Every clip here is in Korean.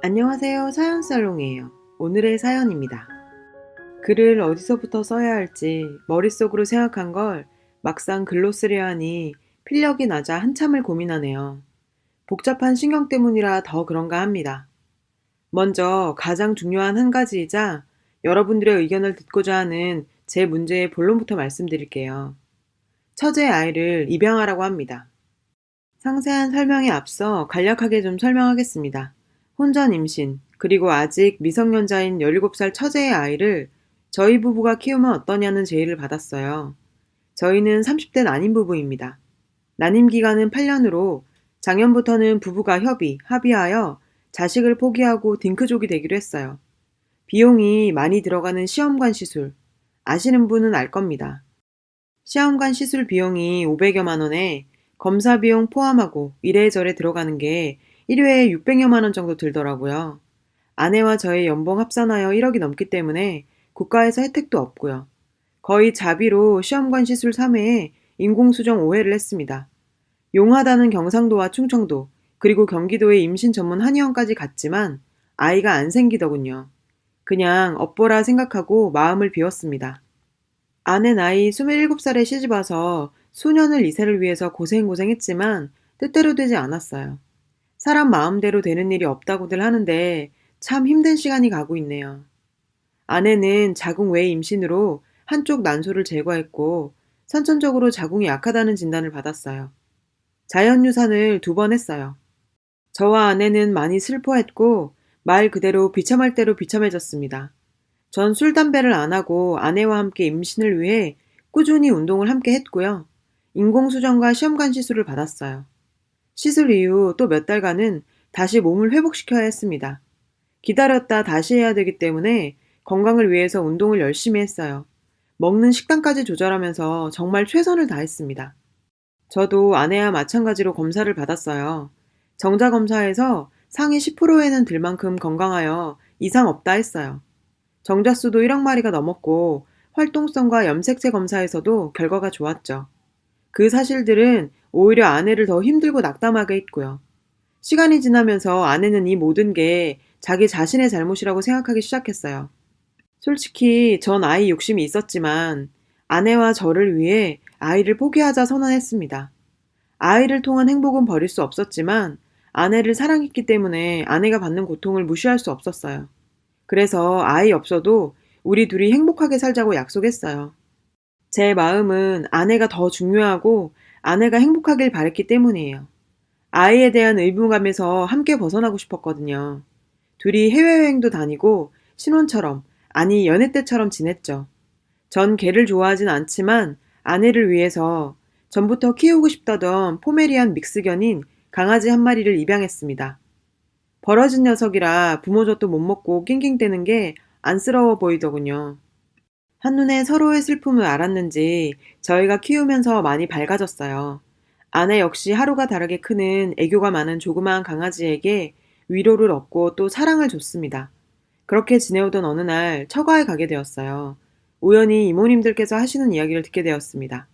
안녕하세요. 사연살롱이에요. 오늘의 사연입니다. 글을 어디서부터 써야 할지 머릿속으로 생각한 걸 막상 글로 쓰려 하니 필력이 낮아 한참을 고민하네요. 복잡한 신경 때문이라 더 그런가 합니다. 먼저 가장 중요한 한 가지이자 여러분들의 의견을 듣고자 하는 제 문제의 본론부터 말씀드릴게요. 처제 아이를 입양하라고 합니다. 상세한 설명에 앞서 간략하게 좀 설명하겠습니다. 혼전 임신, 그리고 아직 미성년자인 17살 처제의 아이를 저희 부부가 키우면 어떠냐는 제의를 받았어요. 저희는 30대 난임 부부입니다. 난임 기간은 8년으로 작년부터는 부부가 합의하여 자식을 포기하고 딩크족이 되기로 했어요. 비용이 많이 들어가는 시험관 시술, 아시는 분은 알 겁니다. 시험관 시술 비용이 500여만 원에 검사 비용 포함하고 이래저래 들어가는 게 1회에 600여만 원 정도 들더라고요. 아내와 저의 연봉 합산하여 1억이 넘기 때문에 국가에서 혜택도 없고요. 거의 자비로 시험관 시술 3회에 인공수정 5회를 했습니다. 용하다는 경상도와 충청도, 그리고 경기도의 임신 전문 한의원까지 갔지만 아이가 안 생기더군요. 그냥 업보라 생각하고 마음을 비웠습니다. 아내 나이 27살에 시집와서 수년을 이세를 위해서 고생했지만 뜻대로 되지 않았어요. 사람 마음대로 되는 일이 없다고들 하는데 참 힘든 시간이 가고 있네요. 아내는 자궁 외 임신으로 한쪽 난소를 제거했고 선천적으로 자궁이 약하다는 진단을 받았어요. 자연유산을 2번 했어요. 저와 아내는 많이 슬퍼했고 말 그대로 비참할 대로 비참해졌습니다. 전 술, 담배를 안 하고 아내와 함께 임신을 위해 꾸준히 운동을 함께 했고요. 인공수정과 시험관 시술을 받았어요. 시술 이후 또 몇 달간은 다시 몸을 회복시켜야 했습니다. 기다렸다 다시 해야 되기 때문에 건강을 위해서 운동을 열심히 했어요. 먹는 식단까지 조절하면서 정말 최선을 다했습니다. 저도 아내와 마찬가지로 검사를 받았어요. 정자검사에서 상위 10%에는 들 만큼 건강하여 이상 없다 했어요. 정자수도 1억 마리가 넘었고 활동성과 염색체 검사에서도 결과가 좋았죠. 그 사실들은 오히려 아내를 더 힘들고 낙담하게 했고요. 시간이 지나면서 아내는 이 모든 게 자기 자신의 잘못이라고 생각하기 시작했어요. 솔직히 전 아이 욕심이 있었지만 아내와 저를 위해 아이를 포기하자 선언했습니다. 아이를 통한 행복은 버릴 수 없었지만 아내를 사랑했기 때문에 아내가 받는 고통을 무시할 수 없었어요. 그래서 아이 없어도 우리 둘이 행복하게 살자고 약속했어요. 제 마음은 아내가 더 중요하고 아내가 행복하길 바랬기 때문이에요. 아이에 대한 의무감에서 함께 벗어나고 싶었거든요. 둘이 해외여행도 다니고 신혼처럼, 아니 연애 때처럼 지냈죠. 전 개를 좋아하진 않지만 아내를 위해서 전부터 키우고 싶다던 포메리안 믹스견인 강아지 한 마리를 입양했습니다. 벌어진 녀석이라 부모 젖도 못 먹고 낑낑대는 게 안쓰러워 보이더군요. 한눈에 서로의 슬픔을 알았는지 저희가 키우면서 많이 밝아졌어요. 아내 역시 하루가 다르게 크는 애교가 많은 조그마한 강아지에게 위로를 얻고 또 사랑을 줬습니다. 그렇게 지내오던 어느 날 처가에 가게 되었어요. 우연히 이모님들께서 하시는 이야기를 듣게 되었습니다.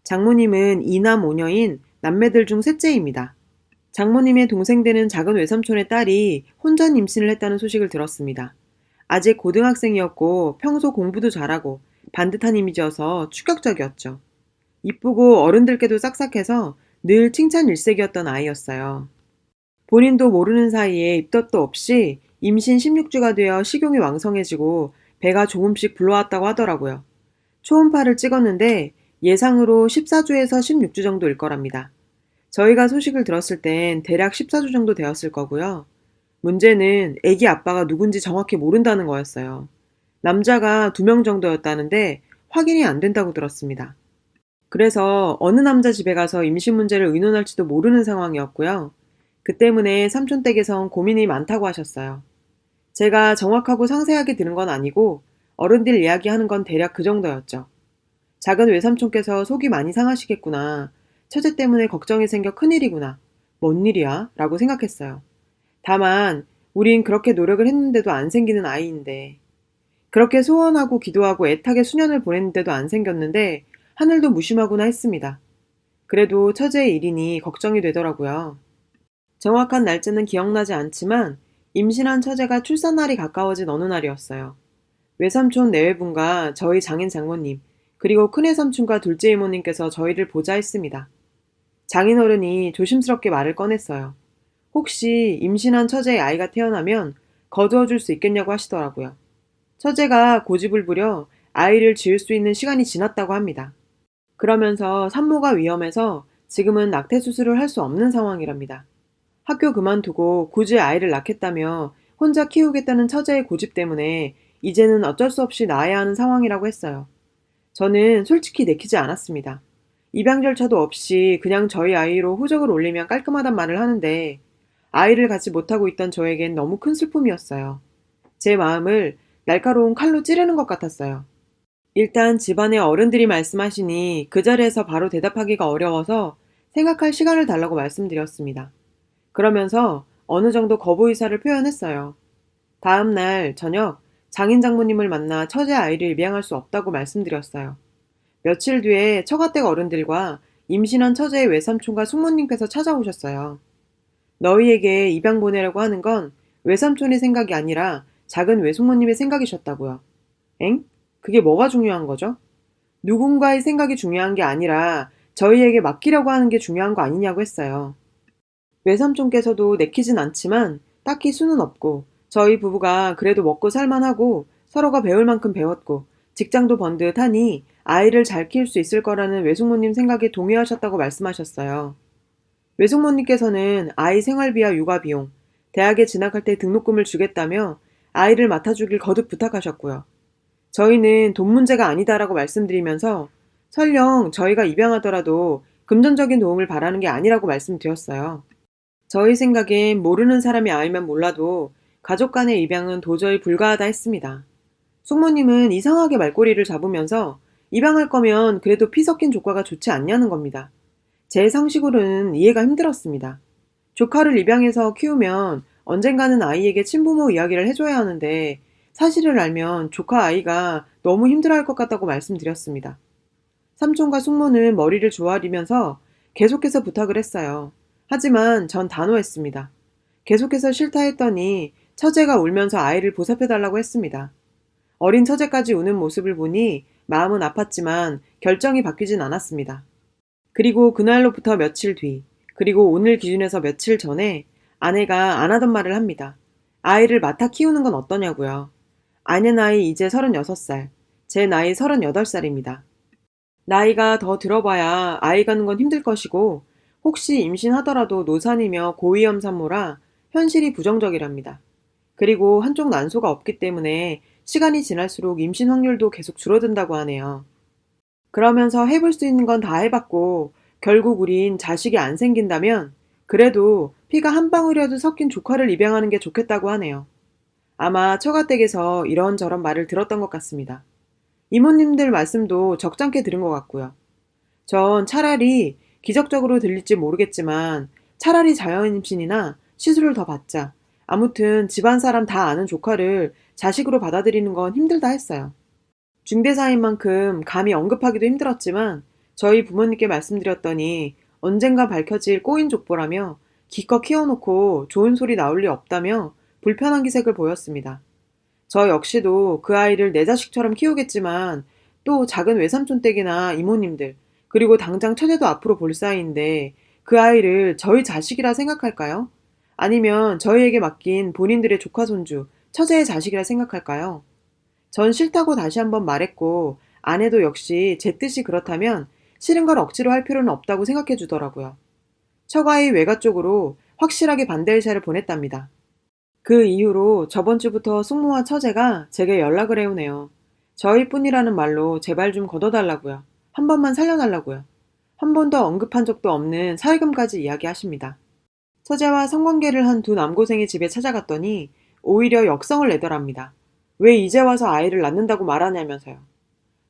장모님은 이남 오녀인 남매들 중 셋째입니다. 장모님의 동생 되는 작은 외삼촌의 딸이 혼전 임신을 했다는 소식을 들었습니다. 아직 고등학생이었고 평소 공부도 잘하고 반듯한 이미지여서 충격적이었죠. 이쁘고 어른들께도 싹싹해서 늘 칭찬 일색이었던 아이였어요. 본인도 모르는 사이에 입덧도 없이 임신 16주가 되어 식용이 왕성해지고 배가 조금씩 불러왔다고 하더라고요. 초음파를 찍었는데 예상으로 14주에서 16주 정도일 거랍니다. 저희가 소식을 들었을 땐 대략 14주 정도 되었을 거고요. 문제는 아기 아빠가 누군지 정확히 모른다는 거였어요. 남자가 2명 정도였다는데 확인이 안 된다고 들었습니다. 그래서 어느 남자 집에 가서 임신 문제를 의논할지도 모르는 상황이었고요. 그 때문에 삼촌 댁에선 고민이 많다고 하셨어요. 제가 정확하고 상세하게 들은 건 아니고 어른들 이야기하는 건 대략 그 정도였죠. 작은 외삼촌께서 속이 많이 상하시겠구나. 처제 때문에 걱정이 생겨 큰일이구나. 뭔 일이야? 라고 생각했어요. 다만 우린 그렇게 노력을 했는데도 안 생기는 아이인데 그렇게 소원하고 기도하고 애타게 수년을 보냈는데도 안 생겼는데 하늘도 무심하구나 했습니다. 그래도 처제의 일이니 걱정이 되더라고요. 정확한 날짜는 기억나지 않지만 임신한 처제가 출산날이 가까워진 어느 날이었어요. 외삼촌 내외분과 저희 장인 장모님, 그리고 큰외삼촌과 둘째 이모님께서 저희를 보자 했습니다. 장인어른이 조심스럽게 말을 꺼냈어요. 혹시 임신한 처제의 아이가 태어나면 거두어 줄 수 있겠냐고 하시더라고요. 처제가 고집을 부려 아이를 지을 수 있는 시간이 지났다고 합니다. 그러면서 산모가 위험해서 지금은 낙태 수술을 할 수 없는 상황이랍니다. 학교 그만두고 굳이 아이를 낳겠다며 혼자 키우겠다는 처제의 고집 때문에 이제는 어쩔 수 없이 낳아야 하는 상황이라고 했어요. 저는 솔직히 내키지 않았습니다. 입양 절차도 없이 그냥 저희 아이로 후적을 올리면 깔끔하단 말을 하는데 아이를 갖지 못하고 있던 저에겐 너무 큰 슬픔이었어요. 제 마음을 날카로운 칼로 찌르는 것 같았어요. 일단 집안의 어른들이 말씀하시니 그 자리에서 바로 대답하기가 어려워서 생각할 시간을 달라고 말씀드렸습니다. 그러면서 어느 정도 거부 의사를 표현했어요. 다음 날 저녁 장인 장모님을 만나 처제 아이를 입양할 수 없다고 말씀드렸어요. 며칠 뒤에 처가댁 어른들과 임신한 처제의 외삼촌과 숙모님께서 찾아오셨어요. 너희에게 입양 보내려고 하는 건 외삼촌의 생각이 아니라 작은 외숙모님의 생각이셨다고요. 엥? 그게 뭐가 중요한 거죠? 누군가의 생각이 중요한 게 아니라 저희에게 맡기려고 하는 게 중요한 거 아니냐고 했어요. 외삼촌께서도 내키진 않지만 딱히 수는 없고 저희 부부가 그래도 먹고 살만하고 서로가 배울 만큼 배웠고 직장도 번 듯 하니 아이를 잘 키울 수 있을 거라는 외숙모님 생각에 동의하셨다고 말씀하셨어요. 외숙모님께서는 아이 생활비와 육아비용, 대학에 진학할 때 등록금을 주겠다며 아이를 맡아주길 거듭 부탁하셨고요. 저희는 돈 문제가 아니다라고 말씀드리면서 설령 저희가 입양하더라도 금전적인 도움을 바라는 게 아니라고 말씀드렸어요. 저희 생각엔 모르는 사람이 알면 몰라도 가족 간의 입양은 도저히 불가하다 했습니다. 숙모님은 이상하게 말꼬리를 잡으면서 입양할 거면 그래도 피 섞인 조카가 좋지 않냐는 겁니다. 제 상식으로는 이해가 힘들었습니다. 조카를 입양해서 키우면 언젠가는 아이에게 친부모 이야기를 해줘야 하는데 사실을 알면 조카 아이가 너무 힘들어할 것 같다고 말씀드렸습니다. 삼촌과 숙모는 머리를 조아리면서 계속해서 부탁을 했어요. 하지만 전 단호했습니다. 계속해서 싫다 했더니 처제가 울면서 아이를 보살펴달라고 했습니다. 어린 처제까지 우는 모습을 보니 마음은 아팠지만 결정이 바뀌진 않았습니다. 그리고 그날로부터 며칠 뒤, 그리고 오늘 기준에서 며칠 전에 아내가 안 하던 말을 합니다. 아이를 맡아 키우는 건 어떠냐고요. 아내 나이 이제 36살, 제 나이 38살입니다. 나이가 더 들어봐야 아이 가는 건 힘들 것이고 혹시 임신하더라도 노산이며 고위험 산모라 현실이 부정적이랍니다. 그리고 한쪽 난소가 없기 때문에 시간이 지날수록 임신 확률도 계속 줄어든다고 하네요. 그러면서 해볼 수 있는 건 다 해봤고 결국 우린 자식이 안 생긴다면 그래도 피가 한 방울이라도 섞인 조카를 입양하는 게 좋겠다고 하네요. 아마 처가댁에서 이런저런 말을 들었던 것 같습니다. 이모님들 말씀도 적잖게 들은 것 같고요. 전 차라리 기적적으로 들릴지 모르겠지만 차라리 자연임신이나 시술을 더 받자. 아무튼 집안 사람 다 아는 조카를 자식으로 받아들이는 건 힘들다 했어요. 중대사인 만큼 감히 언급하기도 힘들었지만 저희 부모님께 말씀드렸더니 언젠가 밝혀질 꼬인 족보라며 기껏 키워놓고 좋은 소리 나올 리 없다며 불편한 기색을 보였습니다. 저 역시도 그 아이를 내 자식처럼 키우겠지만 또 작은 외삼촌 댁이나 이모님들 그리고 당장 처제도 앞으로 볼 사이인데 그 아이를 저희 자식이라 생각할까요? 아니면 저희에게 맡긴 본인들의 조카 손주, 처제의 자식이라 생각할까요? 전 싫다고 다시 한번 말했고 아내도 역시 제 뜻이 그렇다면 싫은 걸 억지로 할 필요는 없다고 생각해 주더라고요. 처가의 외가 쪽으로 확실하게 반대 의사를 보냈답니다. 그 이후로 저번 주부터 숙모와 처제가 제게 연락을 해오네요. 저희뿐이라는 말로 제발 좀 걷어달라고요. 한 번만 살려달라고요. 한 번도 언급한 적도 없는 살금까지 이야기하십니다. 처제와 성관계를 한 두 남고생의 집에 찾아갔더니 오히려 역성을 내더랍니다. 왜 이제 와서 아이를 낳는다고 말하냐면서요.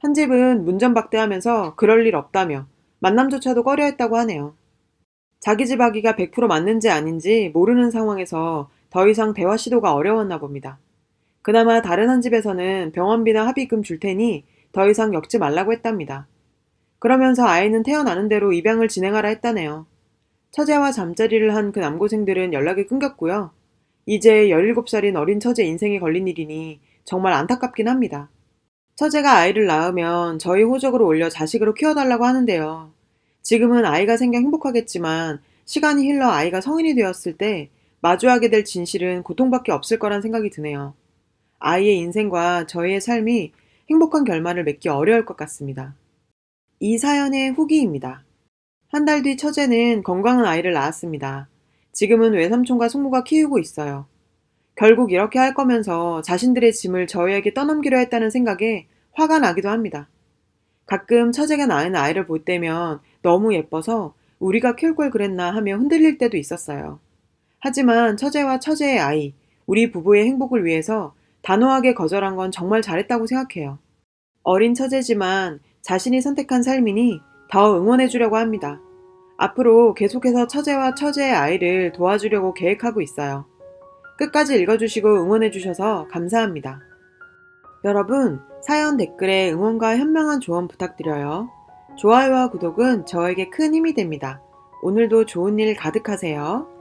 한 집은 문전박대하면서 그럴 일 없다며 만남조차도 꺼려했다고 하네요. 자기 집 아기가 100% 맞는지 아닌지 모르는 상황에서 더 이상 대화 시도가 어려웠나 봅니다. 그나마 다른 한 집에서는 병원비나 합의금 줄 테니 더 이상 엮지 말라고 했답니다. 그러면서 아이는 태어나는 대로 입양을 진행하라 했다네요. 처제와 잠자리를 한 그 남고생들은 연락이 끊겼고요. 이제 17살인 어린 처제 인생에 걸린 일이니 정말 안타깝긴 합니다. 처제가 아이를 낳으면 저희 호적으로 올려 자식으로 키워달라고 하는데요. 지금은 아이가 생겨 행복하겠지만 시간이 흘러 아이가 성인이 되었을 때 마주하게 될 진실은 고통밖에 없을 거란 생각이 드네요. 아이의 인생과 저희의 삶이 행복한 결말을 맺기 어려울 것 같습니다. 이 사연의 후기입니다. 한 달 뒤 처제는 건강한 아이를 낳았습니다. 지금은 외삼촌과 숙모가 키우고 있어요. 결국 이렇게 할 거면서 자신들의 짐을 저희에게 떠넘기려 했다는 생각에 화가 나기도 합니다. 가끔 처제가 낳은 아이를 볼 때면 너무 예뻐서 우리가 키울 걸 그랬나 하며 흔들릴 때도 있었어요. 하지만 처제와 처제의 아이, 우리 부부의 행복을 위해서 단호하게 거절한 건 정말 잘했다고 생각해요. 어린 처제지만 자신이 선택한 삶이니 더 응원해 주려고 합니다. 앞으로 계속해서 처제와 처제의 아이를 도와주려고 계획하고 있어요. 끝까지 읽어주시고 응원해 주셔서 감사합니다. 여러분, 사연 댓글에 응원과 현명한 조언 부탁드려요. 좋아요와 구독은 저에게 큰 힘이 됩니다. 오늘도 좋은 일 가득하세요.